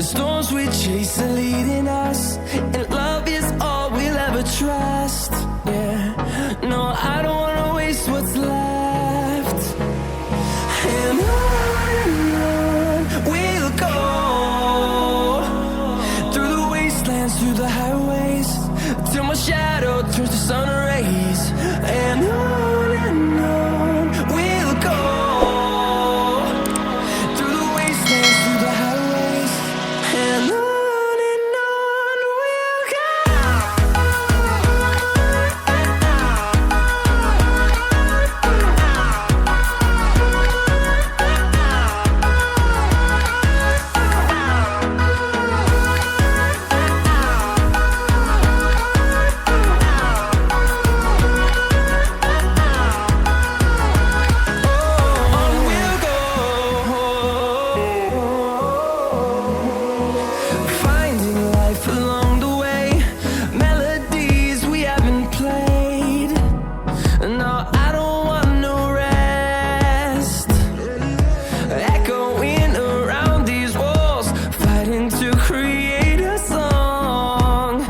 storms we chase are leading us, and love is all we'll ever trust. Yeah, no, I don't wanna waste what's left. And on we'll go, through the wastelands, through the highways, till my shadow turns to sun rays. And on we'll go, through the wastelands, through the highways, and on we'll go. Finding life along the way, melodies we haven't played. No, I don't want no rest. Echoing around these walls, fighting to create a song.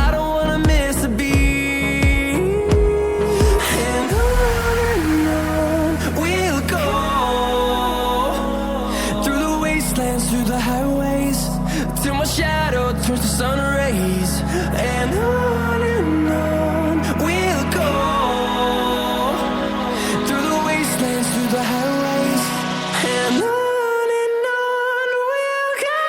I don't wanna miss a beat. And on we'll go, through the wastelands, through the highways, till my shadow turns to sun rays. And on we'll go, through the wastelands, through the highways, and on we'll go.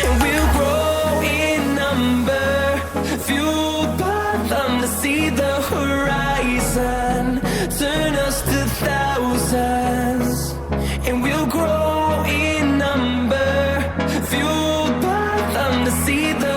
And we'll grow in number, fueled by them to see the horizon, turn us to thousands. And we'll grow in number, fueled by them to see the